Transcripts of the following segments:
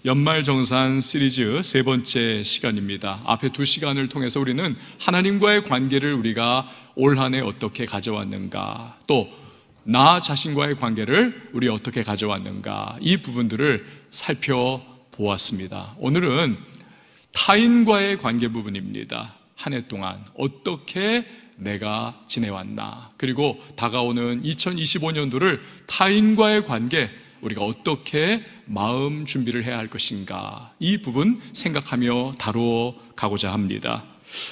연말정산 시리즈 세 번째 시간입니다. 앞에 두 시간을 통해서 우리는 하나님과의 관계를 우리가 올 한 해 어떻게 가져왔는가, 또 나 자신과의 관계를 우리 어떻게 가져왔는가, 이 부분들을 살펴보았습니다. 오늘은 타인과의 관계 부분입니다. 한 해 동안 어떻게 내가 지내왔나, 그리고 다가오는 2025년도를 타인과의 관계, 우리가 어떻게 마음 준비를 해야 할 것인가, 이 부분 생각하며 다루어 가고자 합니다.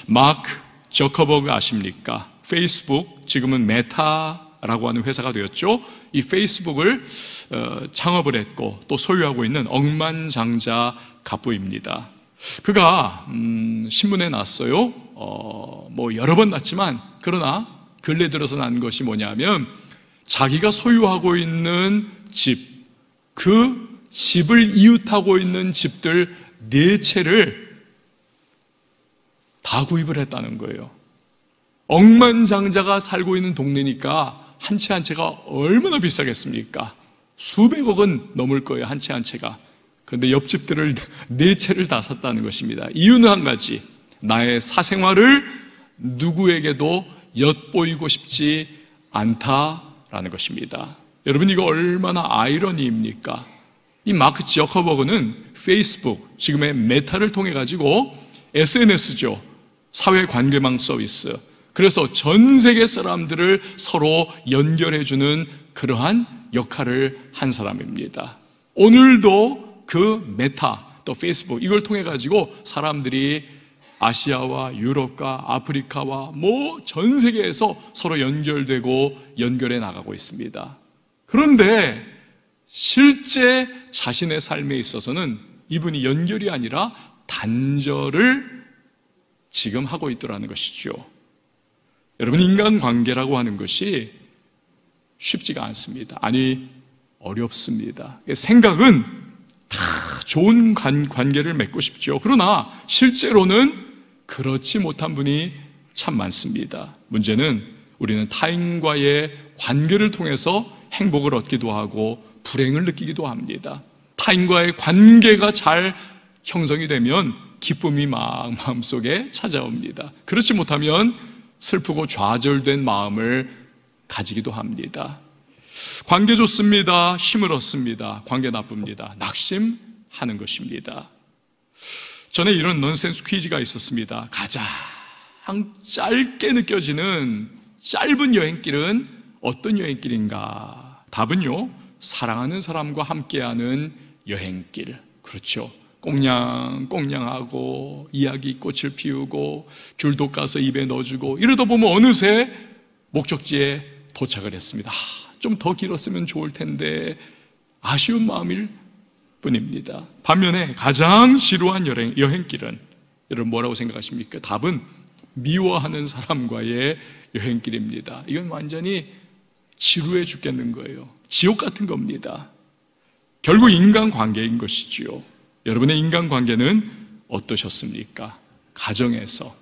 마크 저커버그 아십니까? 페이스북, 지금은 메타라고 하는 회사가 되었죠. 이 페이스북을 창업을 했고 또 소유하고 있는 억만장자 갑부입니다. 그가 신문에 났어요. 여러 번 났지만, 그러나 근래 들어서 난 것이 뭐냐면, 자기가 소유하고 있는 집, 그 집을 이웃하고 있는 집들 4채를 다 구입을 했다는 거예요. 억만장자가 살고 있는 동네니까 한 채 한 채가 얼마나 비싸겠습니까? 수백억은 넘을 거예요, 한 채 한 채가. 그런데 옆집들을 4채를 다 샀다는 것입니다. 이유는 한 가지, 나의 사생활을 누구에게도 엿보이고 싶지 않다라는 것입니다. 여러분, 이거 얼마나 아이러니입니까? 이 마크 저커버그는 페이스북, 지금의 메타를 통해 가지고 SNS죠, 사회관계망 서비스, 그래서 전 세계 사람들을 서로 연결해주는 그러한 역할을 한 사람입니다. 오늘도 그 메타, 또 페이스북, 이걸 통해 가지고 사람들이 아시아와 유럽과 아프리카와 전 세계에서 서로 연결되고 연결해 나가고 있습니다. 그런데 실제 자신의 삶에 있어서는 이분이 연결이 아니라 단절을 지금 하고 있더라는 것이죠. 여러분, 인간관계라고 하는 것이 쉽지가 않습니다. 아니, 어렵습니다. 생각은 다 좋은 관계를 맺고 싶죠. 그러나 실제로는 그렇지 못한 분이 참 많습니다. 문제는 우리는 타인과의 관계를 통해서 행복을 얻기도 하고 불행을 느끼기도 합니다. 타인과의 관계가 잘 형성이 되면 기쁨이 막 마음속에 찾아옵니다. 그렇지 못하면 슬프고 좌절된 마음을 가지기도 합니다. 관계 좋습니다, 힘을 얻습니다. 관계 나쁩니다, 낙심하는 것입니다. 전에 이런 넌센스 퀴즈가 있었습니다. 가장 짧게 느껴지는 짧은 여행길은 어떤 여행길인가? 답은요, 사랑하는 사람과 함께하는 여행길. 그렇죠. 꽁냥꽁냥하고 이야기꽃을 피우고 귤도 까서 입에 넣어주고, 이러다 보면 어느새 목적지에 도착을 했습니다. 좀 더 길었으면 좋을 텐데, 아쉬운 마음일 뿐입니다. 반면에 가장 지루한 여행길은, 여러분 뭐라고 생각하십니까? 답은 미워하는 사람과의 여행길입니다. 이건 완전히 지루해 죽겠는 거예요. 지옥 같은 겁니다. 결국 인간관계인 것이지요. 여러분의 인간관계는 어떠셨습니까? 가정에서,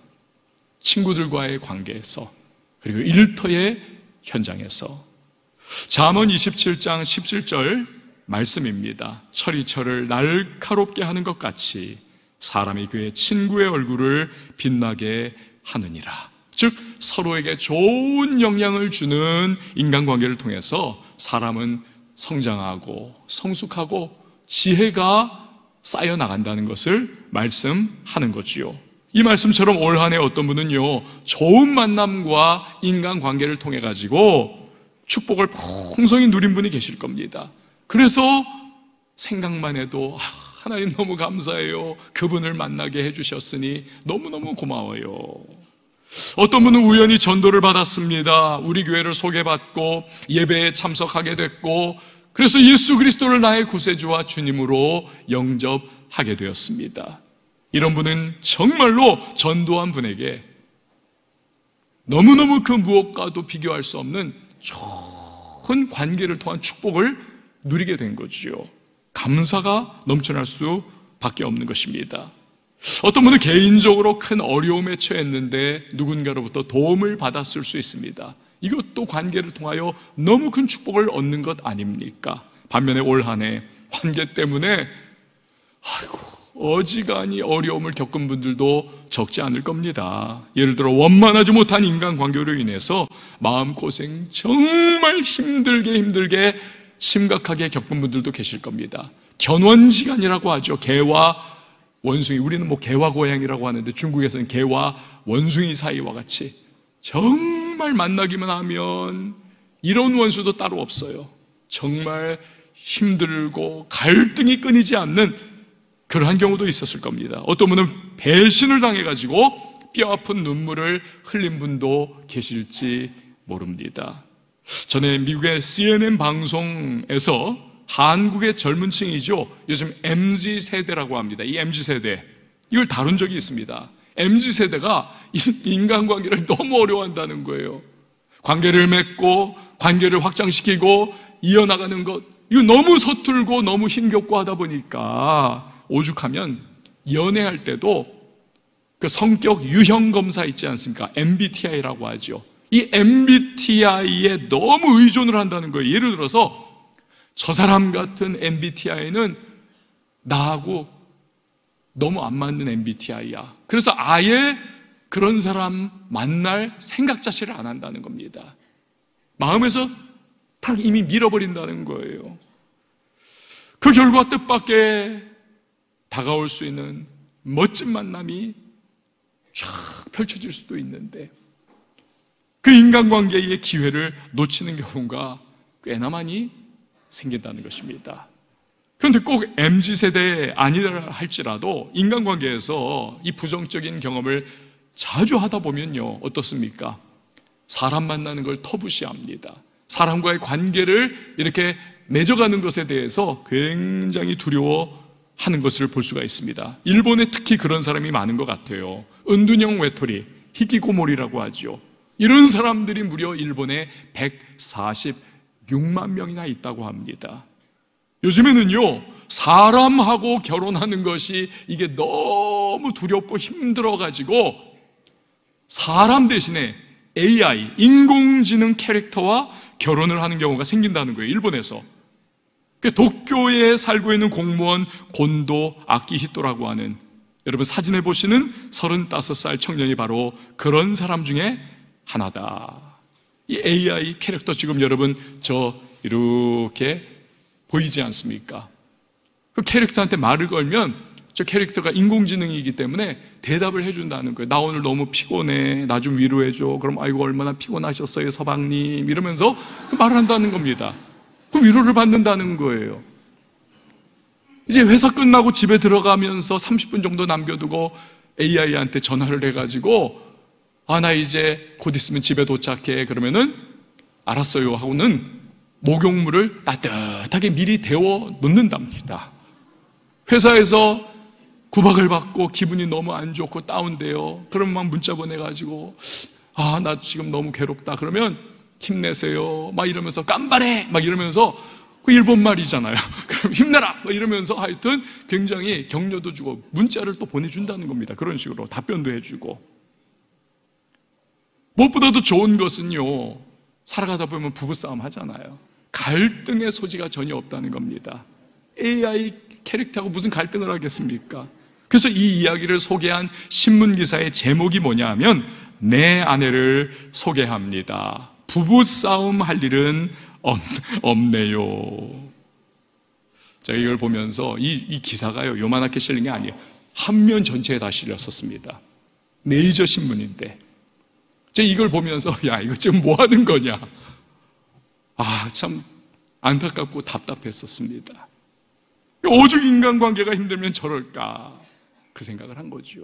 친구들과의 관계에서, 그리고 일터의 현장에서. 잠언 27장 17절 말씀입니다. 철이 철을 날카롭게 하는 것 같이 사람이 그의 친구의 얼굴을 빛나게 하느니라. 즉, 서로에게 좋은 영향을 주는 인간관계를 통해서 사람은 성장하고 성숙하고 지혜가 쌓여 나간다는 것을 말씀하는 거지요. 이 말씀처럼 올 한 해 어떤 분은요, 좋은 만남과 인간관계를 통해 가지고 축복을 풍성히 누린 분이 계실 겁니다. 그래서 생각만 해도 하나님 너무 감사해요, 그분을 만나게 해주셨으니 너무너무 고마워요. 어떤 분은 우연히 전도를 받았습니다. 우리 교회를 소개받고 예배에 참석하게 됐고, 그래서 예수 그리스도를 나의 구세주와 주님으로 영접하게 되었습니다. 이런 분은 정말로 전도한 분에게 너무너무 그 무엇과도 비교할 수 없는 좋은 관계를 통한 축복을 누리게 된 거지요. 감사가 넘쳐날 수밖에 없는 것입니다. 어떤 분은 개인적으로 큰 어려움에 처했는데 누군가로부터 도움을 받았을 수 있습니다. 이것도 관계를 통하여 너무 큰 축복을 얻는 것 아닙니까? 반면에 올 한 해 관계 때문에 아이고, 어지간히 어려움을 겪은 분들도 적지 않을 겁니다. 예를 들어 원만하지 못한 인간관계로 인해서 마음고생 정말 힘들게 심각하게 겪은 분들도 계실 겁니다. 견원지간이라고 하죠. 개와 원숭이, 우리는 뭐 개와 고양이라고 하는데 중국에서는 개와 원숭이 사이와 같이 정말 만나기만 하면 이런 원수도 따로 없어요. 정말 힘들고 갈등이 끊이지 않는 그러한 경우도 있었을 겁니다. 어떤 분은 배신을 당해가지고 뼈아픈 눈물을 흘린 분도 계실지 모릅니다. 전에 미국의 CNN 방송에서 한국의 젊은 층이죠, 요즘 MZ세대라고 합니다. 이 MZ세대, 이걸 다룬 적이 있습니다. MZ세대가 인간관계를 너무 어려워한다는 거예요. 관계를 맺고 관계를 확장시키고 이어나가는 것, 이거 너무 서툴고 너무 힘겹고 하다 보니까 오죽하면 연애할 때도 그 성격 유형 검사 있지 않습니까? MBTI라고 하죠. 이 MBTI에 너무 의존을 한다는 거예요. 예를 들어서 저 사람 같은 MBTI는 나하고 너무 안 맞는 MBTI야. 그래서 아예 그런 사람 만날 생각 자체를 안 한다는 겁니다. 마음에서 탁 이미 밀어버린다는 거예요. 그 결과 뜻밖의 다가올 수 있는 멋진 만남이 쫙 펼쳐질 수도 있는데 그 인간관계의 기회를 놓치는 경우가 꽤나 많이 생긴다는 것입니다. 그런데 꼭 MZ세대 아니라 할지라도 인간관계에서 이 부정적인 경험을 자주 하다 보면요, 어떻습니까? 사람 만나는 걸 터부시합니다. 사람과의 관계를 이렇게 맺어가는 것에 대해서 굉장히 두려워하는 것을 볼 수가 있습니다. 일본에 특히 그런 사람이 많은 것 같아요. 은둔형 외톨이, 히키코모리라고 하죠. 이런 사람들이 무려 일본에 146만 명이나 있다고 합니다. 요즘에는요, 사람하고 결혼하는 것이 이게 너무 두렵고 힘들어가지고 사람 대신에 AI, 인공지능 캐릭터와 결혼을 하는 경우가 생긴다는 거예요, 일본에서. 도쿄에 살고 있는 공무원 곤도 아키히토라고 하는, 여러분 사진에 보시는 35살 청년이 바로 그런 사람 중에 하나다. 이 AI 캐릭터 지금 여러분 저 이렇게 보이지 않습니까? 그 캐릭터한테 말을 걸면 저 캐릭터가 인공지능이기 때문에 대답을 해준다는 거예요. 나 오늘 너무 피곤해, 나 좀 위로해줘. 그럼 아이고 얼마나 피곤하셨어요 서방님, 이러면서 그 말을 한다는 겁니다. 그 위로를 받는다는 거예요. 이제 회사 끝나고 집에 들어가면서 30분 정도 남겨두고 AI한테 전화를 해가지고 나 이제 곧 있으면 집에 도착해. 그러면은 알았어요 하고는 목욕물을 따뜻하게 미리 데워 놓는답니다. 회사에서 구박을 받고 기분이 너무 안 좋고 다운돼요. 그러면 막 문자 보내가지고 나 지금 너무 괴롭다. 그러면 힘내세요 막 이러면서 깜바레 막 이러면서, 그 일본 말이잖아요. 그럼 힘내라 막 이러면서 하여튼 굉장히 격려도 주고 문자를 또 보내준다는 겁니다. 그런 식으로 답변도 해주고. 무엇보다도 좋은 것은요, 살아가다 보면 부부싸움 하잖아요. 갈등의 소지가 전혀 없다는 겁니다. AI 캐릭터하고 무슨 갈등을 하겠습니까? 그래서 이 이야기를 소개한 신문기사의 제목이 뭐냐 하면 내 아내를 소개합니다. 부부싸움 할 일은 없네요. 제가 이걸 보면서 이 기사가요, 요만하게 실린 게 아니에요. 한 면 전체에 다 실렸었습니다. 메이저 신문인데 제가 이걸 보면서 야, 이거 지금 뭐 하는 거냐, 참 안타깝고 답답했었습니다. 오죽 인간관계가 힘들면 저럴까, 그 생각을 한 거죠.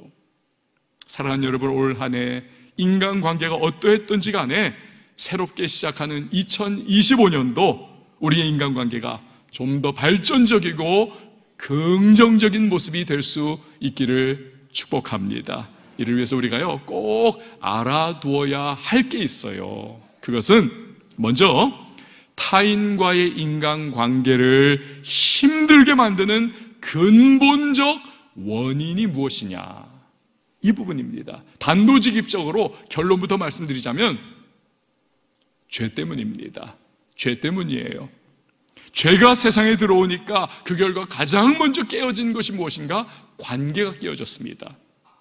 사랑하는 여러분, 올 한 해 인간관계가 어떠했던지 간에 새롭게 시작하는 2025년도 우리의 인간관계가 좀 더 발전적이고 긍정적인 모습이 될 수 있기를 축복합니다. 이를 위해서 우리가요, 꼭 알아두어야 할 게 있어요. 그것은 먼저 타인과의 인간관계를 힘들게 만드는 근본적 원인이 무엇이냐, 이 부분입니다. 단도직입적으로 결론부터 말씀드리자면 죄 때문입니다. 죄 때문이에요. 죄가 세상에 들어오니까 그 결과 가장 먼저 깨어진 것이 무엇인가? 관계가 깨어졌습니다.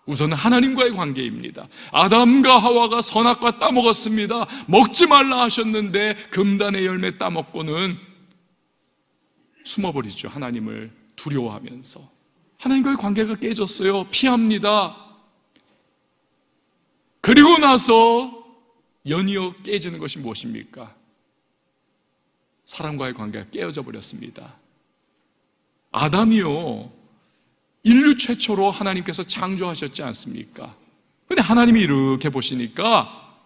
우선 하나님과의 관계입니다. 아담과 하와가 선악과 따먹었습니다. 먹지 말라 하셨는데 금단의 열매 따먹고는 숨어버리죠. 하나님을 두려워하면서. 하나님과의 관계가 깨졌어요. 피합니다. 그리고 나서 연이어 깨지는 것이 무엇입니까? 사람과의 관계가 깨어져 버렸습니다. 아담이요, 인류 최초로 하나님께서 창조하셨지 않습니까? 그런데 하나님이 이렇게 보시니까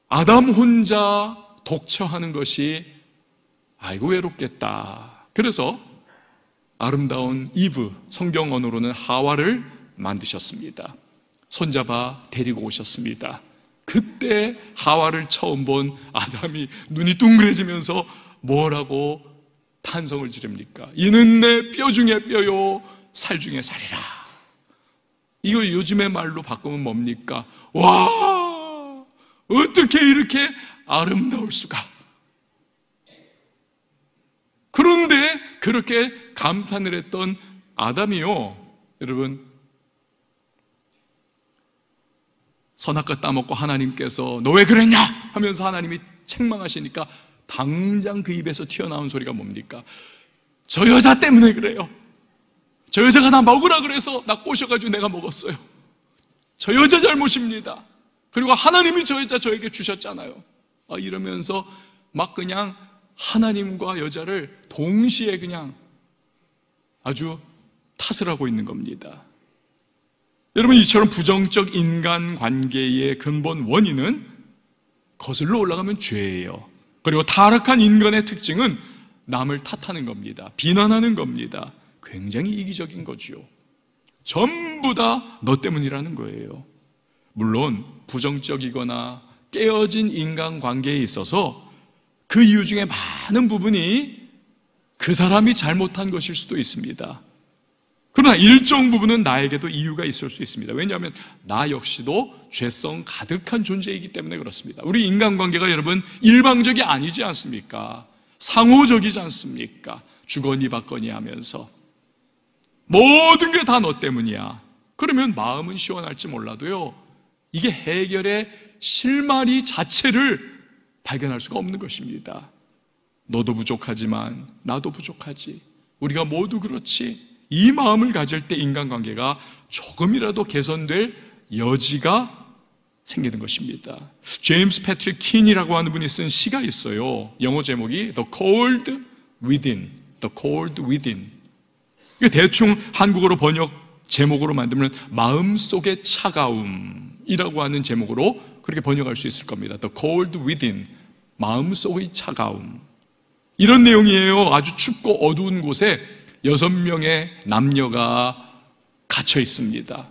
아담 혼자 독처하는 것이 아이고 외롭겠다. 그래서 아름다운 이브, 성경 언어로는 하와를 만드셨습니다. 손잡아 데리고 오셨습니다. 그때 하와를 처음 본 아담이 눈이 둥그레지면서 뭐라고 탄성을 지릅니까? 이는 내 뼈 중에 뼈요 살 중에 살이라. 이거 요즘의 말로 바꾸면 뭡니까? 와, 어떻게 이렇게 아름다울 수가? 그런데 그렇게 감탄을 했던 아담이요, 여러분, 선악과 따먹고 하나님께서 너 왜 그랬냐 하면서 하나님이 책망하시니까 당장 그 입에서 튀어나온 소리가 뭡니까? 저 여자 때문에 그래요. 저 여자가 나 먹으라 그래서 나 꼬셔가지고 내가 먹었어요. 저 여자 잘못입니다. 그리고 하나님이 저 여자 저에게 주셨잖아요. 이러면서 막 그냥 하나님과 여자를 동시에 그냥 아주 탓을 하고 있는 겁니다. 여러분, 이처럼 부정적 인간관계의 근본 원인은 거슬러 올라가면 죄예요. 그리고 타락한 인간의 특징은 남을 탓하는 겁니다. 비난하는 겁니다. 굉장히 이기적인 거죠. 전부 다 너 때문이라는 거예요. 물론 부정적이거나 깨어진 인간관계에 있어서 그 이유 중에 많은 부분이 그 사람이 잘못한 것일 수도 있습니다. 그러나 일정 부분은 나에게도 이유가 있을 수 있습니다. 왜냐하면 나 역시도 죄성 가득한 존재이기 때문에 그렇습니다. 우리 인간관계가 여러분 일방적이 아니지 않습니까? 상호적이지 않습니까? 주거니 받거니 하면서 모든 게 다 너 때문이야. 그러면 마음은 시원할지 몰라도요, 이게 해결의 실마리 자체를 발견할 수가 없는 것입니다. 너도 부족하지만 나도 부족하지, 우리가 모두 그렇지, 이 마음을 가질 때 인간관계가 조금이라도 개선될 여지가 생기는 것입니다. 제임스 패트릭 킨이라고 하는 분이 쓴 시가 있어요. 영어 제목이 The Cold Within, The Cold Within. 대충 한국어로 번역 제목으로 만들면 마음속의 차가움이라고 하는 제목으로 그렇게 번역할 수 있을 겁니다. The Cold Within, 마음속의 차가움. 이런 내용이에요. 아주 춥고 어두운 곳에 6명의 남녀가 갇혀 있습니다.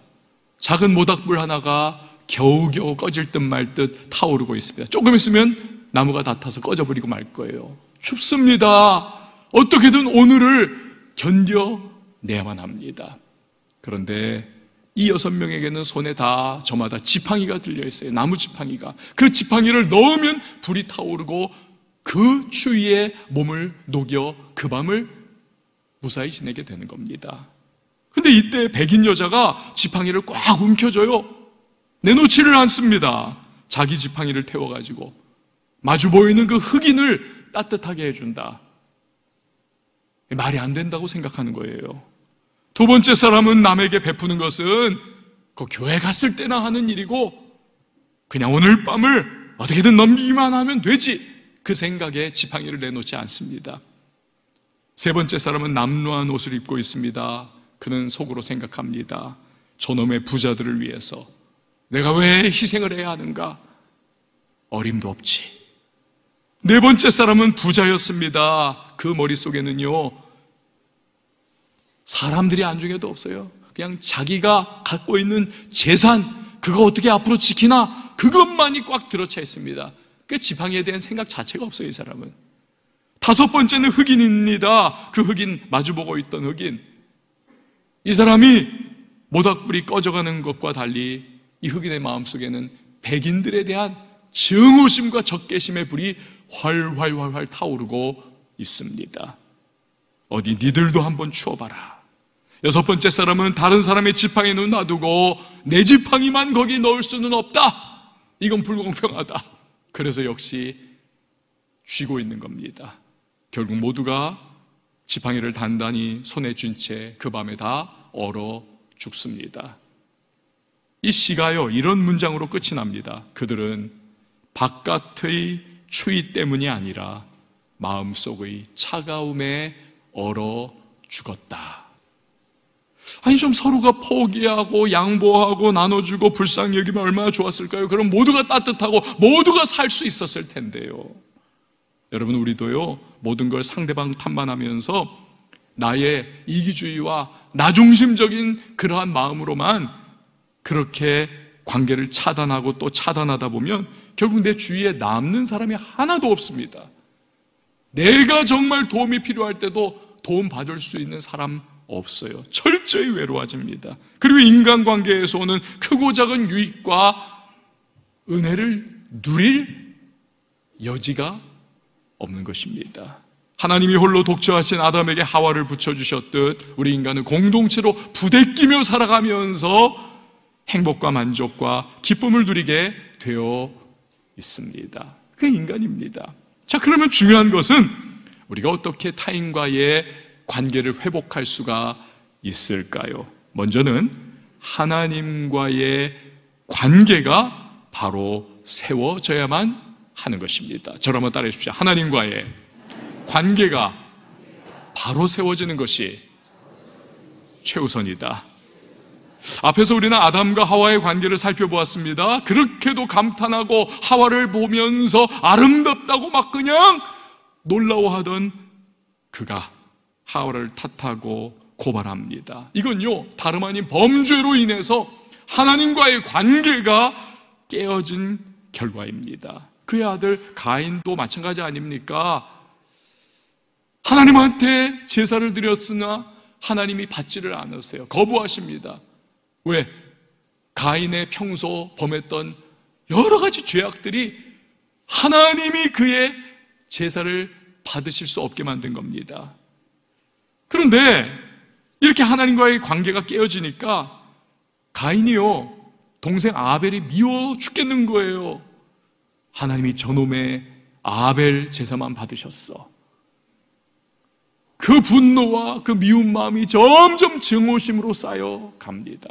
작은 모닥불 하나가 겨우겨우 꺼질 듯 말 듯 타오르고 있습니다. 조금 있으면 나무가 다 타서 꺼져버리고 말 거예요. 춥습니다. 어떻게든 오늘을 견뎌내야만 합니다. 그런데 이 6명에게는 손에 다 저마다 지팡이가 들려있어요. 나무 지팡이가. 그 지팡이를 넣으면 불이 타오르고 그 추위에 몸을 녹여 그 밤을 무사히 지내게 되는 겁니다. 근데 이때 백인 여자가 지팡이를 꽉 움켜줘요. 내놓지를 않습니다. 자기 지팡이를 태워가지고 마주 보이는 그 흑인을 따뜻하게 해준다. 말이 안 된다고 생각하는 거예요. 두 번째 사람은 남에게 베푸는 것은 그 교회 갔을 때나 하는 일이고 그냥 오늘 밤을 어떻게든 넘기기만 하면 되지, 그 생각에 지팡이를 내놓지 않습니다. 세 번째 사람은 남루한 옷을 입고 있습니다. 그는 속으로 생각합니다. 저놈의 부자들을 위해서 내가 왜 희생을 해야 하는가? 어림도 없지. 네 번째 사람은 부자였습니다. 그 머릿속에는요, 사람들이 안중에도 없어요. 그냥 자기가 갖고 있는 재산, 그거 어떻게 앞으로 지키나, 그것만이 꽉 들어차 있습니다. 그 지팡이에 대한 생각 자체가 없어요, 이 사람은. 다섯 번째는 흑인입니다. 그 흑인, 마주보고 있던 흑인. 이 사람이 모닥불이 꺼져가는 것과 달리 이 흑인의 마음속에는 백인들에 대한 증오심과 적개심의 불이 활활활활 타오르고 있습니다. 어디 니들도 한번 추워봐라. 6번째 사람은 다른 사람의 지팡이는 놔두고 내 지팡이만 거기 넣을 수는 없다. 이건 불공평하다. 그래서 역시 쥐고 있는 겁니다. 결국 모두가 지팡이를 단단히 손에 쥔 채 그 밤에 다 얼어 죽습니다. 이 시가요, 이런 문장으로 끝이 납니다. 그들은 바깥의 추위 때문이 아니라 마음속의 차가움에 얼어 죽었다. 아니, 좀 서로가 포기하고 양보하고 나눠주고 불쌍히 여기면 얼마나 좋았을까요? 그럼 모두가 따뜻하고 모두가 살 수 있었을 텐데요. 여러분, 우리도요, 모든 걸 상대방 탓만 하면서 나의 이기주의와 나중심적인 그러한 마음으로만 그렇게 관계를 차단하고 또 차단하다 보면 결국 내 주위에 남는 사람이 하나도 없습니다. 내가 정말 도움이 필요할 때도 도움 받을 수 있는 사람 없어요. 철저히 외로워집니다. 그리고 인간관계에서 오는 크고 작은 유익과 은혜를 누릴 여지가 없는 것입니다. 하나님이 홀로 독처하신 아담에게 하와를 붙여주셨듯 우리 인간은 공동체로 부대끼며 살아가면서 행복과 만족과 기쁨을 누리게 되어 있습니다. 그게 인간입니다. 자, 그러면 중요한 것은 우리가 어떻게 타인과의 관계를 회복할 수가 있을까요? 먼저는 하나님과의 관계가 바로 세워져야만 하는 것입니다. 저를 한번 따라해 주십시오. 하나님과의 관계가 바로 세워지는 것이 최우선이다. 앞에서 우리는 아담과 하와의 관계를 살펴보았습니다. 그렇게도 감탄하고 하와를 보면서 아름답다고 막 그냥 놀라워하던 그가 하와를 탓하고 고발합니다. 이건요, 다름 아닌 범죄로 인해서 하나님과의 관계가 깨어진 결과입니다. 그의 아들 가인도 마찬가지 아닙니까? 하나님한테 제사를 드렸으나 하나님이 받지를 않으세요. 거부하십니다. 왜? 가인의 평소 범했던 여러 가지 죄악들이 하나님이 그의 제사를 받으실 수 없게 만든 겁니다. 그런데 이렇게 하나님과의 관계가 깨어지니까 가인이요, 동생 아벨이 미워 죽겠는 거예요. 하나님이 저놈의 아벨 제사만 받으셨어. 그 분노와 그 미운 마음이 점점 증오심으로 쌓여 갑니다.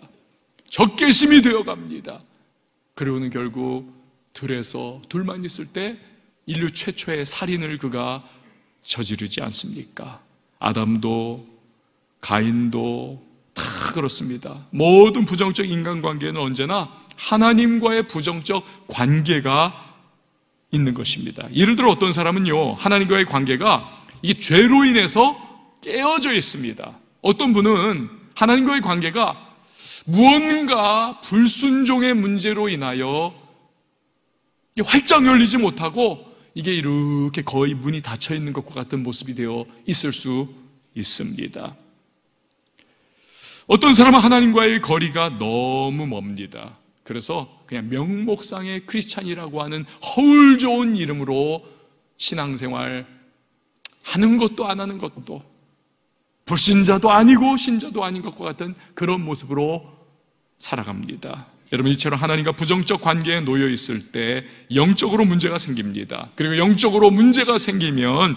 적개심이 되어 갑니다. 그리고는 결국 들에서 둘만 있을 때 인류 최초의 살인을 그가 저지르지 않습니까? 아담도 가인도 다 그렇습니다. 모든 부정적 인간관계는 언제나 하나님과의 부정적 관계가 있는 것입니다. 예를 들어 어떤 사람은요, 하나님과의 관계가 이게 죄로 인해서 깨어져 있습니다. 어떤 분은 하나님과의 관계가 무언가 불순종의 문제로 인하여 활짝 열리지 못하고 이게 이렇게 거의 문이 닫혀 있는 것과 같은 모습이 되어 있을 수 있습니다. 어떤 사람은 하나님과의 거리가 너무 멉니다. 그래서 그냥 명목상의 크리스찬이라고 하는 허울 좋은 이름으로 신앙생활 하는 것도 안 하는 것도, 불신자도 아니고 신자도 아닌 것과 같은 그런 모습으로 살아갑니다. 여러분, 이처럼 하나님과 부정적 관계에 놓여 있을 때 영적으로 문제가 생깁니다. 그리고 영적으로 문제가 생기면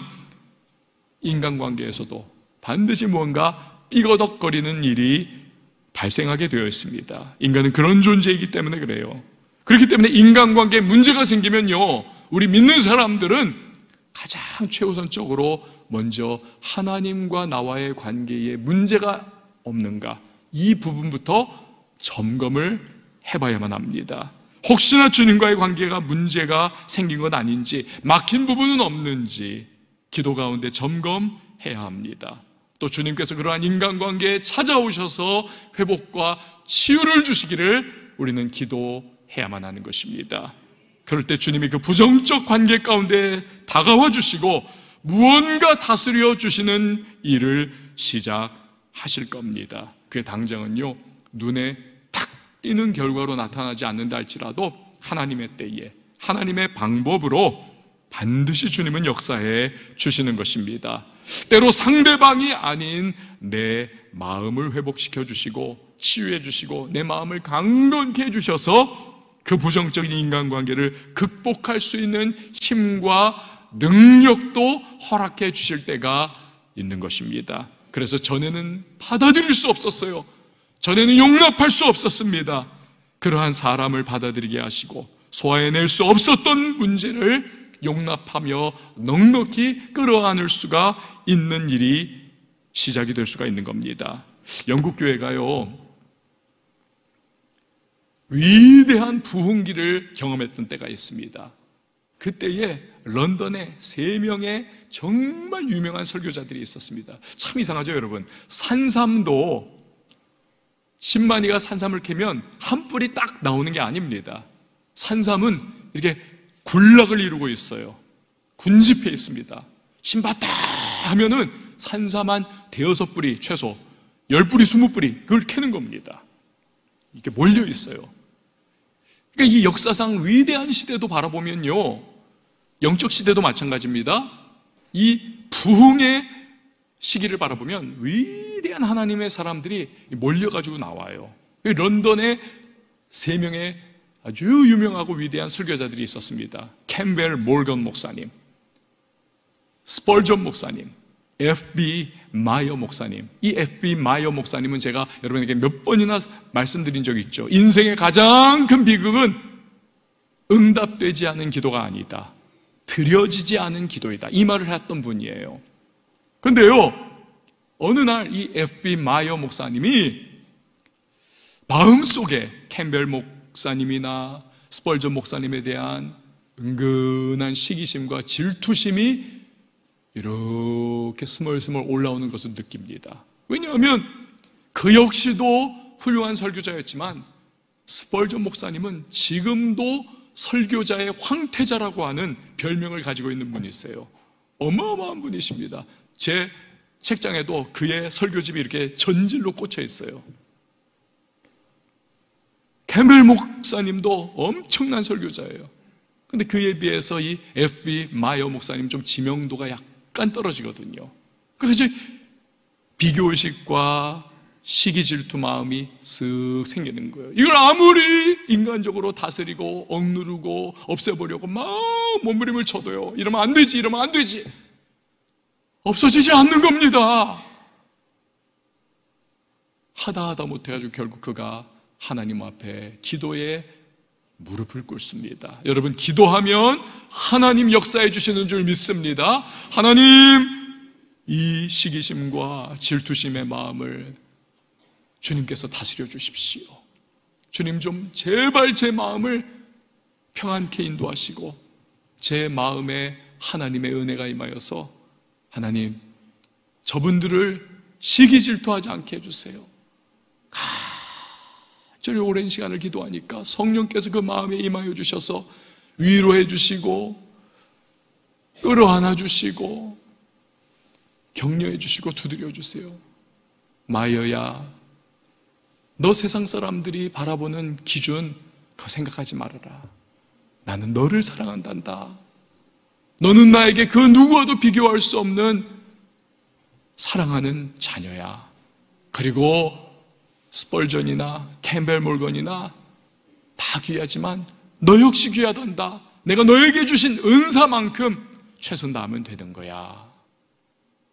인간관계에서도 반드시 무언가 삐거덕거리는 일이 발생하게 되어 있습니다. 인간은 그런 존재이기 때문에 그래요. 그렇기 때문에 인간관계에 문제가 생기면요, 우리 믿는 사람들은 가장 최우선적으로 먼저 하나님과 나와의 관계에 문제가 없는가, 이 부분부터 점검을 해봐야만 합니다. 혹시나 주님과의 관계가 문제가 생긴 건 아닌지, 막힌 부분은 없는지 기도 가운데 점검해야 합니다. 또 주님께서 그러한 인간관계에 찾아오셔서 회복과 치유를 주시기를 우리는 기도해야만 하는 것입니다. 그럴 때 주님이 그 부정적 관계 가운데 다가와 주시고 무언가 다스려 주시는 일을 시작하실 겁니다. 그 당장은요, 눈에 탁 띄는 결과로 나타나지 않는다 할지라도 하나님의 때에 하나님의 방법으로 반드시 주님은 역사해 주시는 것입니다. 때로 상대방이 아닌 내 마음을 회복시켜 주시고 치유해 주시고 내 마음을 강건케 해 주셔서 그 부정적인 인간관계를 극복할 수 있는 힘과 능력도 허락해 주실 때가 있는 것입니다. 그래서 전에는 받아들일 수 없었어요. 전에는 용납할 수 없었습니다. 그러한 사람을 받아들이게 하시고 소화해낼 수 없었던 문제를 용납하며 넉넉히 끌어안을 수가 있는 일이 시작이 될 수가 있는 겁니다. 영국 교회가요, 위대한 부흥기를 경험했던 때가 있습니다. 그때에 런던에 3명의 정말 유명한 설교자들이 있었습니다. 참 이상하죠, 여러분? 산삼도 신만이가 산삼을 캐면 한 뿔이 딱 나오는 게 아닙니다. 산삼은 이렇게 군락을 이루고 있어요. 군집해 있습니다. 신봤다 하면은 산삼 한 5-6뿌리, 최소 10뿌리, 20뿌리 그걸 캐는 겁니다. 이렇게 몰려 있어요. 그러니까 이 역사상 위대한 시대도 바라보면요, 영적 시대도 마찬가지입니다. 이 부흥의 시기를 바라보면 위대한 하나님의 사람들이 몰려가지고 나와요. 런던에 3명의 아주 유명하고 위대한 설교자들이 있었습니다. 캠벨 몰건 목사님, 스펄전 목사님, F.B. 마이어 목사님. 이 F.B. 마이어 목사님은 제가 여러분에게 몇 번이나 말씀드린 적이 있죠. 인생의 가장 큰 비극은 응답되지 않은 기도가 아니다, 드려지지 않은 기도이다, 이 말을 했던 분이에요. 그런데요, 어느 날 이 F.B. 마이어 목사님이 마음속에 캠벨 목사님이나 스펄전 목사님에 대한 은근한 시기심과 질투심이 이렇게 스멀스멀 올라오는 것을 느낍니다. 왜냐하면 그 역시도 훌륭한 설교자였지만 스펄전 목사님은 지금도 설교자의 황태자라고 하는 별명을 가지고 있는 분이 있어요. 어마어마한 분이십니다. 제 책장에도 그의 설교집이 이렇게 전질로 꽂혀 있어요. 캠벨 목사님도 엄청난 설교자예요. 근데 그에 비해서 이 F.B. 마이어 목사님 좀 지명도가 약간 떨어지거든요. 그래서 비교의식과 시기질투 마음이 쓱 생기는 거예요. 이걸 아무리 인간적으로 다스리고 억누르고 없애보려고 막 몸부림을 쳐도요, 이러면 안 되지, 이러면 안 되지, 없어지지 않는 겁니다. 하다 못해가지고 결국 그가 하나님 앞에 기도에 무릎을 꿇습니다. 여러분, 기도하면 하나님 역사해 주시는 줄 믿습니다. 하나님, 이 시기심과 질투심의 마음을 주님께서 다스려 주십시오. 주님, 좀 제발 제 마음을 평안케 인도하시고 제 마음에 하나님의 은혜가 임하여서 하나님, 저분들을 시기 질투하지 않게 해주세요. 저희 오랜 시간을 기도하니까 성령께서 그 마음에 임하여 주셔서 위로해 주시고 끌어안아 주시고 격려해 주시고 두드려 주세요. 마이어야, 너 세상 사람들이 바라보는 기준 그거 생각하지 말아라. 나는 너를 사랑한단다. 너는 나에게 그 누구와도 비교할 수 없는 사랑하는 자녀야. 그리고 스펄전이나 캠벨 몰건이나 다 귀하지만 너 역시 귀하단다. 내가 너에게 주신 은사만큼 최선 다하면 되는 거야.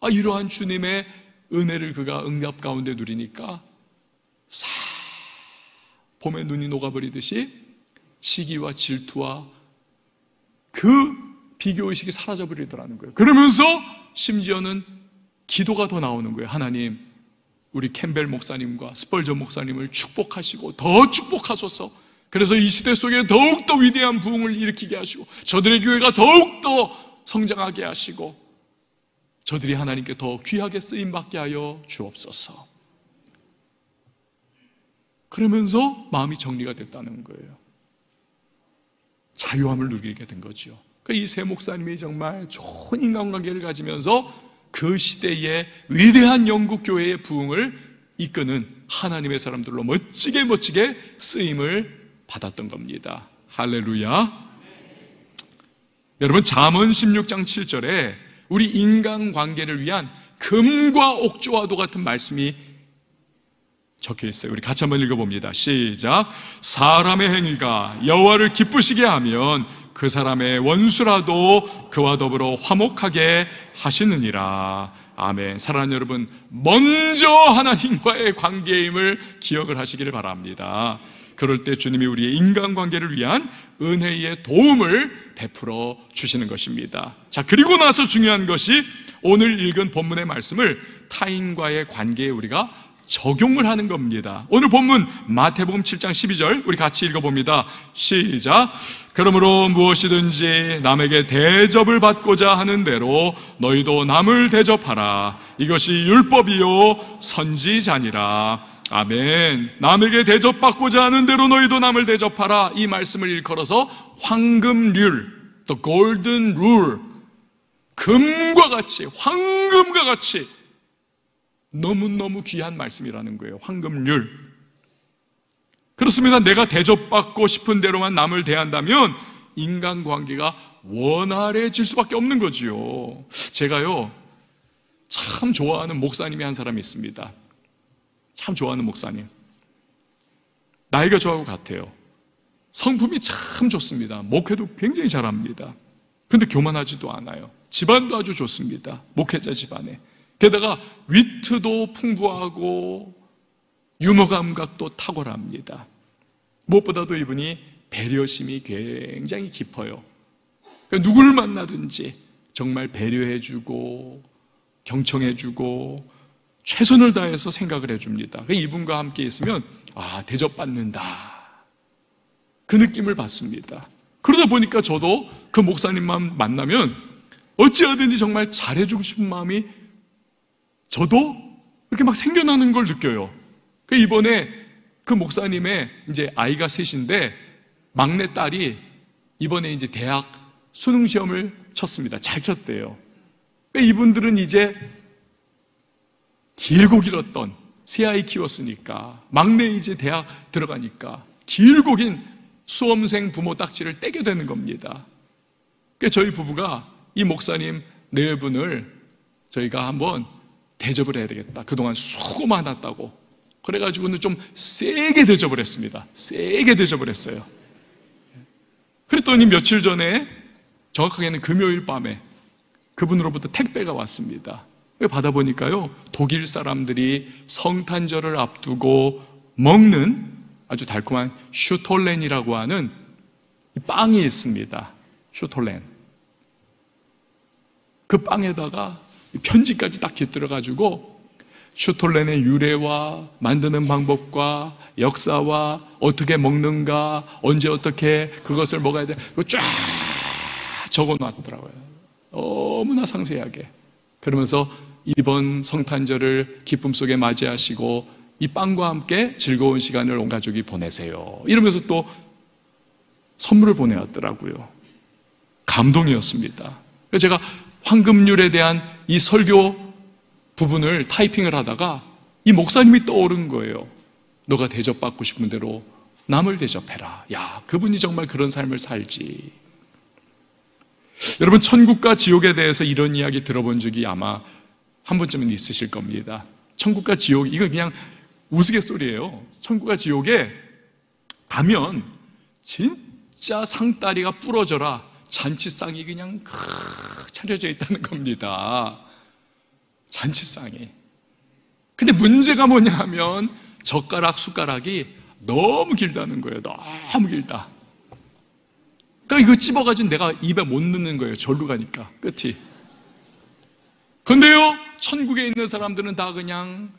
이러한 주님의 은혜를 그가 응답 가운데 누리니까 싹 봄에 눈이 녹아버리듯이 시기와 질투와 그 비교의식이 사라져버리더라는 거예요. 그러면서 심지어는 기도가 더 나오는 거예요. 하나님, 우리 캠벨 목사님과 스펄전 목사님을 축복하시고 더 축복하소서. 그래서 이 시대 속에 더욱더 위대한 부흥을 일으키게 하시고 저들의 교회가 더욱더 성장하게 하시고 저들이 하나님께 더 귀하게 쓰임받게 하여 주옵소서. 그러면서 마음이 정리가 됐다는 거예요. 자유함을 누리게 된 거죠. 이 세 목사님이 정말 좋은 인간관계를 가지면서 그 시대의 위대한 영국 교회의 부흥을 이끄는 하나님의 사람들로 멋지게 쓰임을 받았던 겁니다. 할렐루야. 여러분, 잠언 16장 7절에 우리 인간관계를 위한 금과 옥조와도 같은 말씀이 적혀 있어요. 우리 같이 한번 읽어봅니다. 시작. 사람의 행위가 여호와를 기쁘시게 하면 그 사람의 원수라도 그와 더불어 화목하게 하시느니라. 아멘. 사랑하는 여러분, 먼저 하나님과의 관계임을 기억을 하시기를 바랍니다. 그럴 때 주님이 우리의 인간관계를 위한 은혜의 도움을 베풀어 주시는 것입니다. 자, 그리고 나서 중요한 것이 오늘 읽은 본문의 말씀을 타인과의 관계에 우리가 적용을 하는 겁니다. 오늘 본문 마태복음 7장 12절 우리 같이 읽어봅니다. 시작. 그러므로 무엇이든지 남에게 대접을 받고자 하는 대로 너희도 남을 대접하라. 이것이 율법이요 선지자니라. 아멘. 남에게 대접받고자 하는 대로 너희도 남을 대접하라. 이 말씀을 일컬어서 황금률, the golden rule, 금과 같이, 황금과 같이 너무너무 귀한 말씀이라는 거예요. 황금률. 그렇습니다. 내가 대접받고 싶은 대로만 남을 대한다면 인간관계가 원활해질 수밖에 없는 거지요. 제가요, 참 좋아하는 목사님이 한 사람이 있습니다. 참 좋아하는 목사님. 나이가 저하고 같아요. 성품이 참 좋습니다. 목회도 굉장히 잘합니다. 근데 교만하지도 않아요. 집안도 아주 좋습니다. 목회자 집안에. 게다가 위트도 풍부하고 유머 감각도 탁월합니다. 무엇보다도 이분이 배려심이 굉장히 깊어요. 그러니까 누구를 만나든지 정말 배려해주고 경청해주고 최선을 다해서 생각을 해줍니다. 그러니까 이분과 함께 있으면 대접받는다, 그 느낌을 받습니다. 그러다 보니까 저도 그 목사님만 만나면 어찌하든지 정말 잘해주고 싶은 마음이 저도 이렇게 막 생겨나는 걸 느껴요. 이번에 그 목사님의 이제 아이가 셋인데 막내 딸이 이번에 이제 대학 수능 시험을 쳤습니다. 잘 쳤대요. 이분들은 이제 길고 길었던 새 아이 키웠으니까 막내 이제 대학 들어가니까 길고 긴 수험생 부모 딱지를 떼게 되는 겁니다. 그래서 저희 부부가 이 목사님 네 분을 저희가 한번 대접을 해야 되겠다. 그동안 수고 많았다고. 그래가지고는 좀 세게 대접을 했습니다. 세게 대접을 했어요. 그랬더니 며칠 전에, 정확하게는 금요일 밤에 그분으로부터 택배가 왔습니다. 받아보니까요, 독일 사람들이 성탄절을 앞두고 먹는 아주 달콤한 슈톨렌이라고 하는 빵이 있습니다. 슈톨렌. 그 빵에다가 편지까지 딱 깃들어가지고 슈톨렌의 유래와 만드는 방법과 역사와 어떻게 먹는가, 언제 어떻게 그것을 먹어야 돼, 그거 쫙 적어놨더라고요. 너무나 상세하게. 그러면서 이번 성탄절을 기쁨 속에 맞이하시고 이 빵과 함께 즐거운 시간을 온 가족이 보내세요, 이러면서 또 선물을 보내왔더라고요. 감동이었습니다. 그래서 제가 황금률에 대한 이 설교 부분을 타이핑을 하다가 이 목사님이 떠오른 거예요. 너가 대접받고 싶은 대로 남을 대접해라. 야, 그분이 정말 그런 삶을 살지. 여러분, 천국과 지옥에 대해서 이런 이야기 들어본 적이 아마 한 번쯤은 있으실 겁니다. 천국과 지옥, 이건 그냥 우스갯소리예요. 천국과 지옥에 가면 진짜 상다리가 부러져라 잔치상이 그냥 차려져 있다는 겁니다. 잔치상이. 근데 문제가 뭐냐 하면 젓가락, 숟가락이 너무 길다는 거예요. 너무 길다. 그러니까 이거 찝어가지고 내가 입에 못 넣는 거예요. 절로 가니까 끝이. 근데요, 천국에 있는 사람들은 다 그냥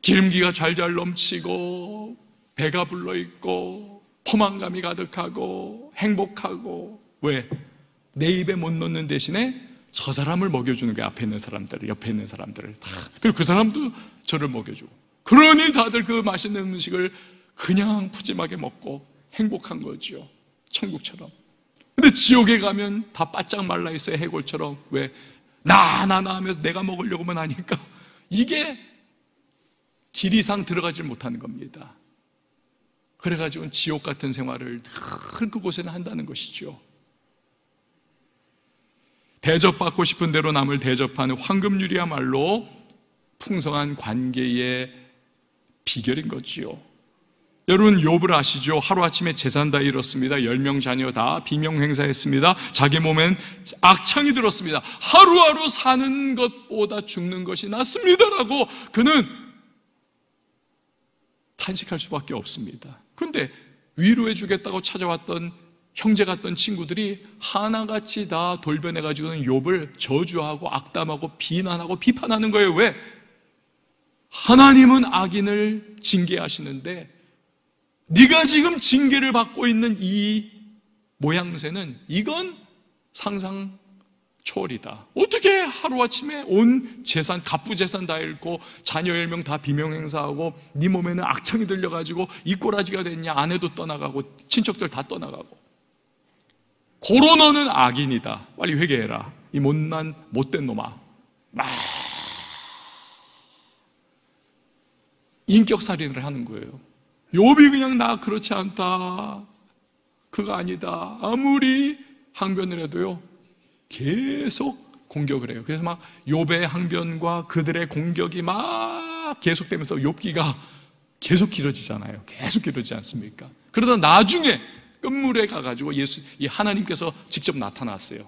기름기가 잘잘 넘치고 배가 불러있고 포만감이 가득하고 행복하고. 왜? 내 입에 못 넣는 대신에 저 사람을 먹여주는 거예요. 앞에 있는 사람들을, 옆에 있는 사람들을 다. 그리고 그 사람도 저를 먹여주고. 그러니 다들 그 맛있는 음식을 그냥 푸짐하게 먹고 행복한 거죠. 천국처럼. 근데 지옥에 가면 다 바짝 말라 있어요. 해골처럼. 왜? 나 하면서 내가 먹으려고만 하니까 이게 길 이상 들어가질 못하는 겁니다. 그래가지고 지옥 같은 생활을 늘 그곳에는 한다는 것이죠. 대접받고 싶은 대로 남을 대접하는 황금률이야말로 풍성한 관계의 비결인 거지요. 여러분 욥을 아시죠? 하루아침에 재산 다 잃었습니다. 10명 자녀 다 비명행사했습니다. 자기 몸엔 악창이 들었습니다. 하루하루 사는 것보다 죽는 것이 낫습니다라고 그는 탄식할 수밖에 없습니다. 그런데 위로해 주겠다고 찾아왔던 형제 같던 친구들이 하나같이 다 돌변해가지고는 욥을 저주하고 악담하고 비난하고 비판하는 거예요. 왜? 하나님은 악인을 징계하시는데 네가 지금 징계를 받고 있는 이 모양새는 이건 상상 초월이다. 어떻게 하루아침에 온 재산, 갑부재산 다 잃고 자녀 10명 다 비명행사하고 네 몸에는 악창이 들려가지고 이 꼬라지가 됐냐. 아내도 떠나가고 친척들 다 떠나가고. 고로 너는 악인이다. 빨리 회개해라. 이 못난 못된 놈아. 막 인격살인을 하는 거예요. 욥이 그냥 나 그렇지 않다, 그거 아니다 아무리 항변을 해도요 계속 공격을 해요. 그래서 막 욥의 항변과 그들의 공격이 막 계속되면서 욥기가 계속 길어지잖아요. 계속 길어지지 않습니까? 그러다 나중에 끝물에 가가지고 이 하나님께서 직접 나타났어요.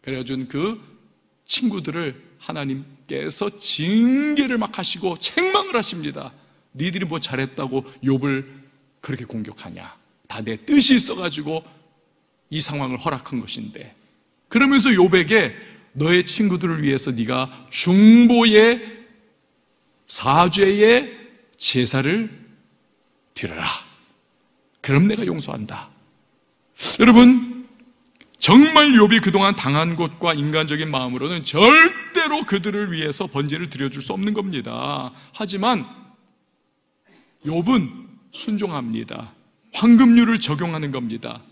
그래가지고 그 친구들을 하나님께서 징계를 막 하시고 책망을 하십니다. 니들이 뭐 잘했다고 욥을 그렇게 공격하냐. 다 내 뜻이 있어가지고 이 상황을 허락한 것인데. 그러면서 욥에게 너의 친구들을 위해서 네가 중보의 사죄의 제사를 드려라. 그럼 내가 용서한다. 여러분 정말 욥이 그동안 당한 것과 인간적인 마음으로는 절대로 그들을 위해서 번제를 드려줄 수 없는 겁니다. 하지만 욥은 순종합니다. 황금률을 적용하는 겁니다.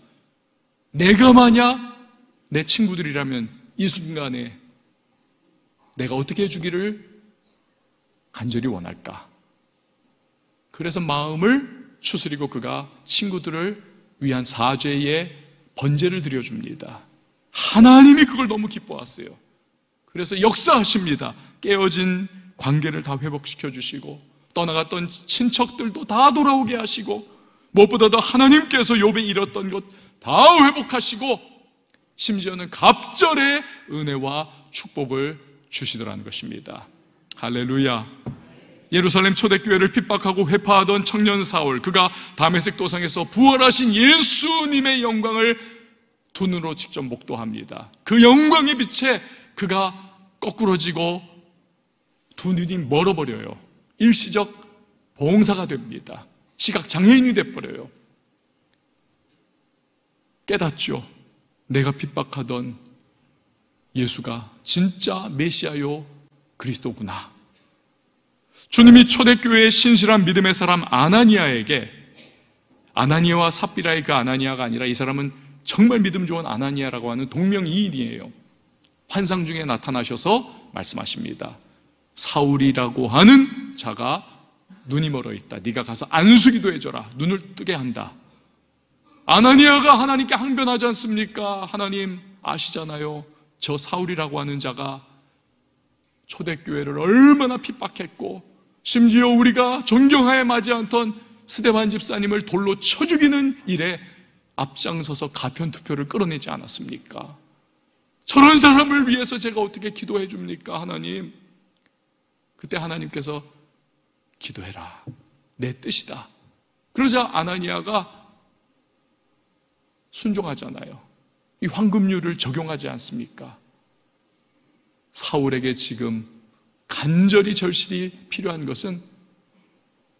내가 만약 내 친구들이라면 이 순간에 내가 어떻게 해주기를 간절히 원할까? 그래서 마음을 추스리고 그가 친구들을 위한 사죄의 번제를 드려줍니다. 하나님이 그걸 너무 기뻐하세요. 그래서 역사하십니다. 깨어진 관계를 다 회복시켜 주시고 떠나갔던 친척들도 다 돌아오게 하시고 무엇보다도 하나님께서 욥에 잃었던 것 다 회복하시고 심지어는 갑절의 은혜와 축복을 주시더라는 것입니다. 할렐루야. 예루살렘 초대교회를 핍박하고 회파하던 청년 사울, 그가 다메섹 도상에서 부활하신 예수님의 영광을 두 눈으로 직접 목도합니다. 그 영광의 빛에 그가 거꾸러지고 두 눈이 멀어버려요. 일시적 봉사가 됩니다. 시각장애인이 돼버려요. 깨닫죠. 내가 핍박하던 예수가 진짜 메시아요 그리스도구나. 주님이 초대교회의 신실한 믿음의 사람 아나니아에게, 아나니아와 삽비라의 그 아나니아가 아니라 이 사람은 정말 믿음 좋은 아나니아라고 하는 동명이인이에요. 환상 중에 나타나셔서 말씀하십니다. 사울이라고 하는 자가 눈이 멀어 있다. 네가 가서 안수기도 해줘라. 눈을 뜨게 한다. 아나니아가 하나님께 항변하지 않습니까? 하나님 아시잖아요. 저 사울이라고 하는 자가 초대교회를 얼마나 핍박했고 심지어 우리가 존경하에 맞지 않던 스데반 집사님을 돌로 쳐 죽이는 일에 앞장서서 가편투표를 끌어내지 않았습니까? 저런 사람을 위해서 제가 어떻게 기도해 줍니까? 하나님. 그때 하나님께서 기도해라. 내 뜻이다. 그러자 아나니아가 순종하잖아요. 이 황금률을 적용하지 않습니까? 사울에게 지금 간절히 절실히 필요한 것은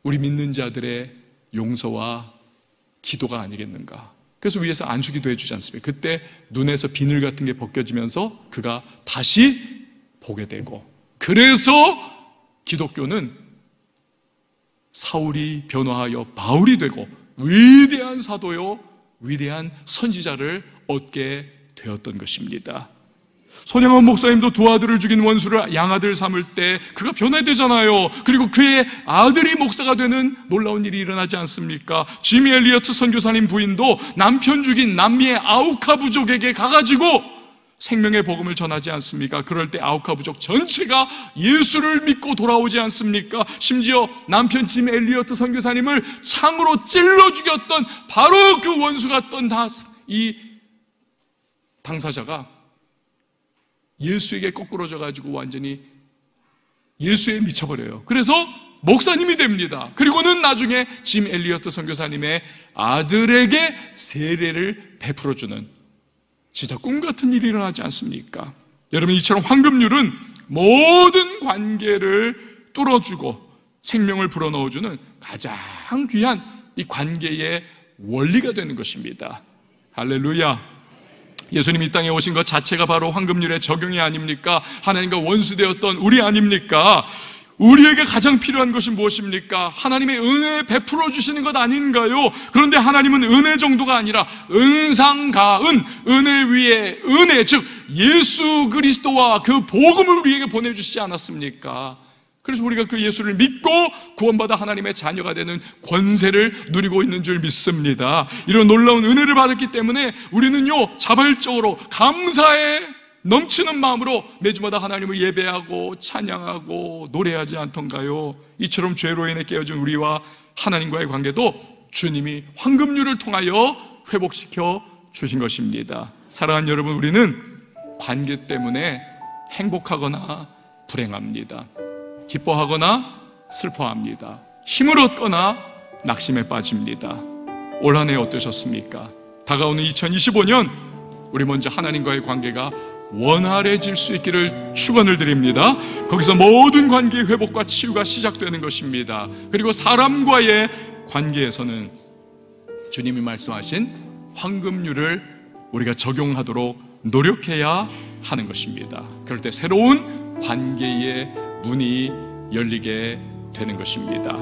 우리 믿는 자들의 용서와 기도가 아니겠는가. 그래서 위에서 안수기도 해주지 않습니까? 그때 눈에서 비늘 같은 게 벗겨지면서 그가 다시 보게 되고, 그래서 기독교는 사울이 변화하여 바울이 되고 위대한 사도요 위대한 선지자를 얻게 되었던 것입니다. 손양원 목사님도 두 아들을 죽인 원수를 양아들 삼을 때 그가 변화되잖아요. 그리고 그의 아들이 목사가 되는 놀라운 일이 일어나지 않습니까? 지미 엘리어트 선교사님 부인도 남편 죽인 남미의 아우카 부족에게 가가지고 생명의 복음을 전하지 않습니까? 그럴 때 아우카 부족 전체가 예수를 믿고 돌아오지 않습니까? 심지어 남편 짐 엘리어트 선교사님을 창으로 찔러 죽였던 바로 그 원수 같던 이 당사자가 예수에게 거꾸로져 가지고 완전히 예수에 미쳐버려요. 그래서 목사님이 됩니다. 그리고는 나중에 짐 엘리어트 선교사님의 아들에게 세례를 베풀어주는 진짜 꿈같은 일이 일어나지 않습니까? 여러분, 이처럼 황금률은 모든 관계를 뚫어주고 생명을 불어넣어주는 가장 귀한 이 관계의 원리가 되는 것입니다. 할렐루야. 예수님이 이 땅에 오신 것 자체가 바로 황금률의 적용이 아닙니까? 하나님과 원수되었던 우리 아닙니까? 우리에게 가장 필요한 것이 무엇입니까? 하나님의 은혜 베풀어 주시는 것 아닌가요? 그런데 하나님은 은혜 정도가 아니라 은상가은, 은혜 위에 은혜, 즉 예수 그리스도와 그 복음을 우리에게 보내주시지 않았습니까? 그래서 우리가 그 예수를 믿고 구원받아 하나님의 자녀가 되는 권세를 누리고 있는 줄 믿습니다. 이런 놀라운 은혜를 받았기 때문에 우리는요, 자발적으로 감사의 넘치는 마음으로 매주마다 하나님을 예배하고 찬양하고 노래하지 않던가요? 이처럼 죄로 인해 깨어진 우리와 하나님과의 관계도 주님이 황금률을 통하여 회복시켜 주신 것입니다. 사랑하는 여러분, 우리는 관계 때문에 행복하거나 불행합니다. 기뻐하거나 슬퍼합니다. 힘을 얻거나 낙심에 빠집니다. 올 한 해 어떠셨습니까? 다가오는 2025년 우리 먼저 하나님과의 관계가 원활해질 수 있기를 축원을 드립니다. 거기서 모든 관계의 회복과 치유가 시작되는 것입니다. 그리고 사람과의 관계에서는 주님이 말씀하신 황금률을 우리가 적용하도록 노력해야 하는 것입니다. 그럴 때 새로운 관계의 문이 열리게 되는 것입니다.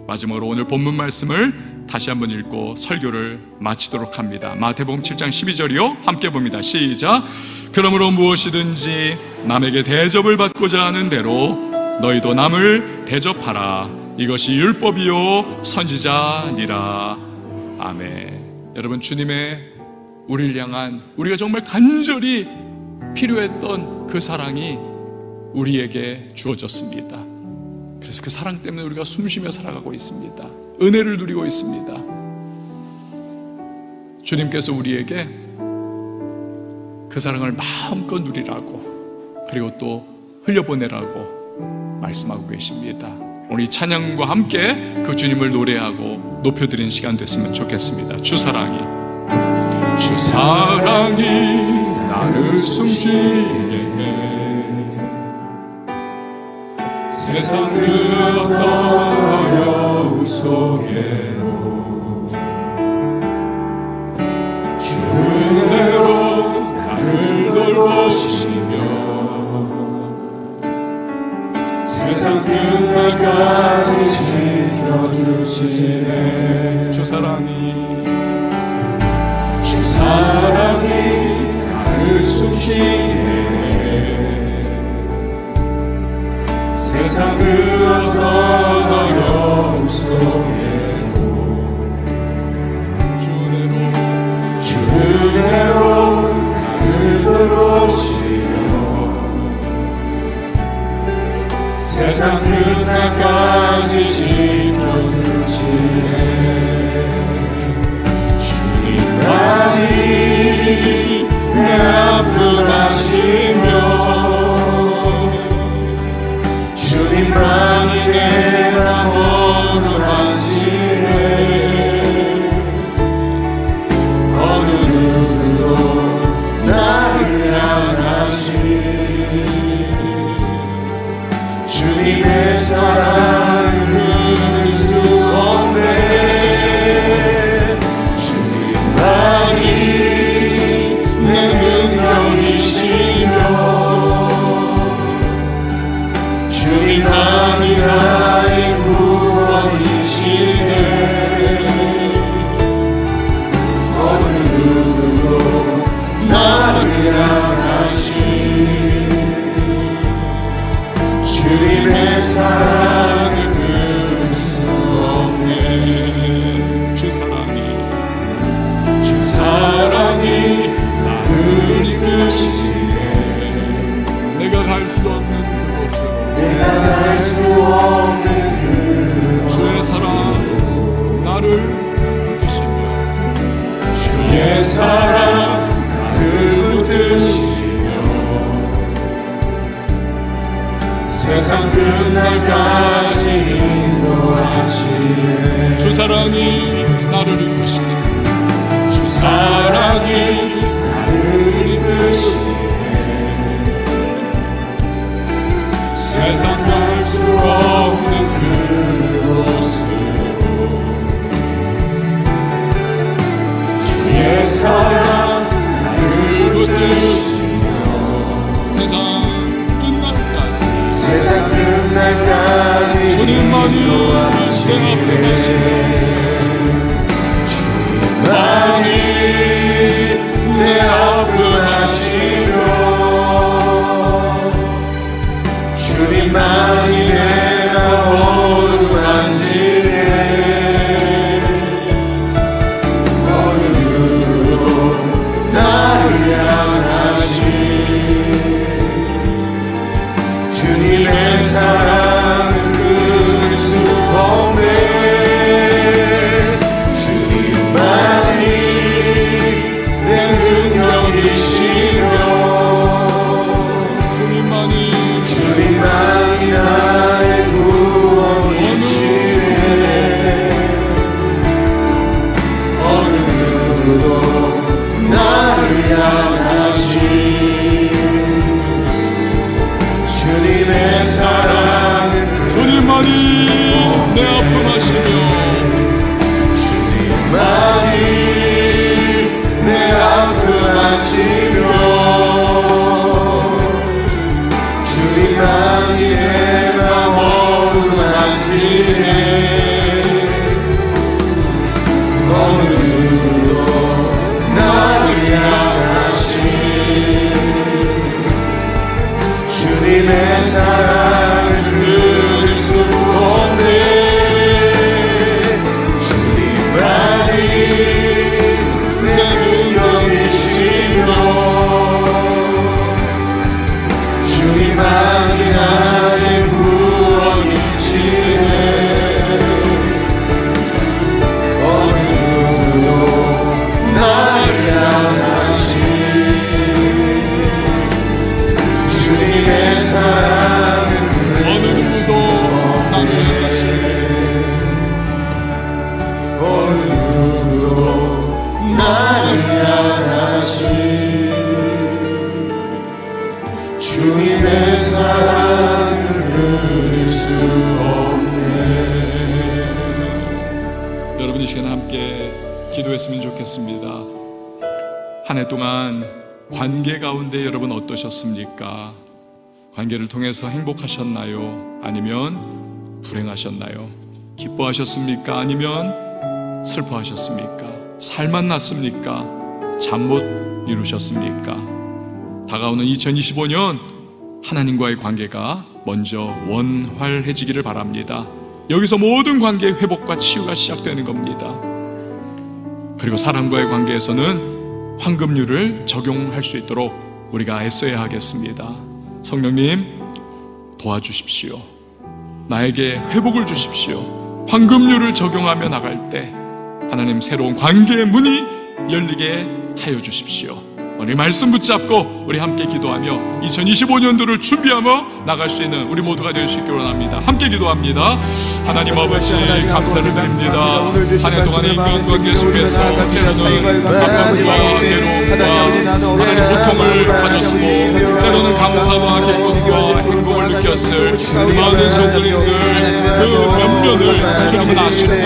마지막으로 오늘 본문 말씀을 다시 한번 읽고 설교를 마치도록 합니다. 마태복음 7장 12절이요, 함께 봅니다. 시작. 그러므로 무엇이든지 남에게 대접을 받고자 하는 대로 너희도 남을 대접하라. 이것이 율법이요 선지자니라. 아멘. 여러분, 주님의 우리를 향한, 우리가 정말 간절히 필요했던 그 사랑이 우리에게 주어졌습니다. 그래서 그 사랑 때문에 우리가 숨쉬며 살아가고 있습니다. 은혜를 누리고 있습니다. 주님께서 우리에게 그 사랑을 마음껏 누리라고, 그리고 또 흘려보내라고 말씀하고 계십니다. 오늘 이 찬양과 함께 그 주님을 노래하고 높여드리는 시간 됐으면 좋겠습니다. 주 사랑이 나를 숨쉬게 해. 세상 그 어떤 어려움 속에도 주 은혜로 나를 돌보시며 세상 끝날까지 지켜주시네. 주 사랑이 나를 숨쉬게 해. 세상 그 어떤 어려움 속에도 주 은혜로 나를 돌보시며 세상 끝날까지 지켜주시네. 주님만이 내 아픔 아시며 주님만이 내 영혼을 만지네. 어느 누구도 나를 향하시 주님의 사랑을 끊을 수 없네. 주님만이 내 능력이시며 주님만이 나의 구원이시네. 어느 누구도 나를 향하시 주님의 사랑을 끊을 수 없네. 주 사랑이 나를 이끄시 수 없는 그곳으로, 내가 갈 수 없는 그곳으로 주의 사랑 나를 붙드시며, 주의 사랑 나를 붙드시며 세상 끝날까지 인도하시네. 주 사랑이 나를 이끄시네. 주 사랑이 나를 이끄시네. 세상 갈 수 없는 그곳으로 주의 사랑 나를 붙드시며 세상 끝날까지 주님만이 내 아픔하시며 주님만이 내가 어루만지네. 어느 누구도 나를 향하시 주님의 사랑을 끊을 수 없네. 주님만이 내 능력이시며 주님만이 나의 구원이시네. 어느 누구도 나를 향하시 주님의 사랑을 주님만이 내 아픔하시며, 주님만이 내 아픔하시며 주님만이 내 맘 어루만지네. 어느 누구도 나를 향하시 주님의 사랑을 끊을 수 없네. 주님만이 내 능력이시며 주님만이 나의 구원이시네. 어느 누구도 나를 향하시 주님의 사랑을 어느 누구도 나를 향하시네. 어느 누구도 나를 향하시 주님의 사랑을 끊을 수 없네. 여러분 이 시간에 함께 기도했으면 좋겠습니다. 한 해 동안 관계 가운데 여러분 어떠셨습니까? 관계를 통해서 행복하셨나요? 아니면 불행하셨나요? 기뻐하셨습니까? 아니면 슬퍼하셨습니까? 살만 났습니까? 잠 못 이루셨습니까? 다가오는 2025년 하나님과의 관계가 먼저 원활해지기를 바랍니다. 여기서 모든 관계의 회복과 치유가 시작되는 겁니다. 그리고 사람과의 관계에서는 황금률을 적용할 수 있도록 우리가 애써야 하겠습니다. 성령님 도와주십시오. 나에게 회복을 주십시오. 황금률을 적용하며 나갈 때 하나님 새로운 관계의 문이 열리게 하여 주십시오. 우리 말씀 붙잡고 우리 함께 기도하며 2025년도를 준비하며 나갈 수 있는 우리 모두가 될 수 있기를 원합니다. 함께 기도합니다. 하나님 아버지 감사를 드립니다. 한 해 동안의 인간관계 속에서 때로는 아픔과 괴로움과 하나님 고통을 가졌고 때로는 감사와 기쁨과 행복을 느꼈을 많은 성도님들 그 면면을 주님은 아십니다.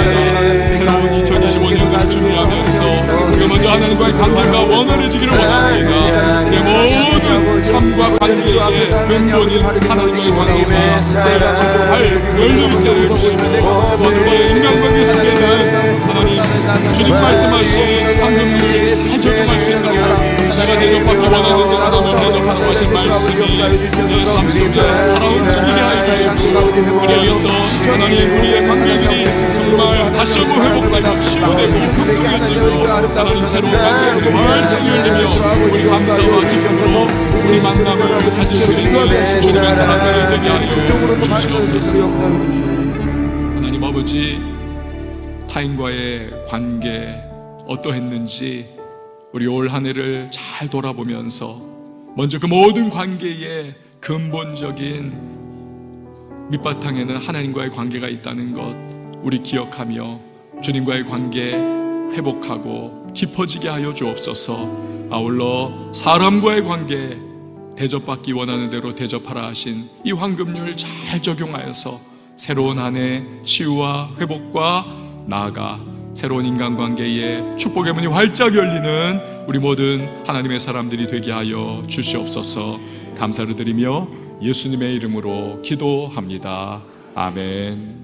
새로운 2025년도를 준비하면서 우리가 먼저 하나님과의 관계가 원활해지기를 원합니다. 내 모든 삶과 관계의 근본인 하나님의 관계가 내가 전도할 열리기 때문에 모두의 인간관계 속에는 하나님 주님 말씀하신 황금률을 잘 적용할 수 있도록 내가 대접받기 원하는데 나도 못 대접하라고 하신 말씀이 내 삶 속에 살아움직이게 하여 주십시오. 우리를 위해서 하나님 우리의 관계들이 정말 다시 한번 회복되고 치유되고 평등해지고 하나님 새로운 관계들이 활짝 열리며 우리 감사와 기쁨으로 우리 만남을 가질 수 있는 모든 사람들이 되게 하여 주시옵소서. 하나님 아버지, 타인과의 관계 어떠했는지 우리 올 한 해를 잘 돌아보면서 먼저 그 모든 관계의 근본적인 밑바탕에는 하나님과의 관계가 있다는 것 우리 기억하며 주님과의 관계 회복하고 깊어지게 하여 주옵소서. 아울러 사람과의 관계 대접받기 원하는 대로 대접하라 하신 이 황금률 잘 적용하여서 새로운 한 해 치유와 회복과 나아가 새로운 인간관계에 축복의 문이 활짝 열리는 우리 모든 하나님의 사람들이 되게 하여 주시옵소서. 감사를 드리며 예수님의 이름으로 기도합니다. 아멘.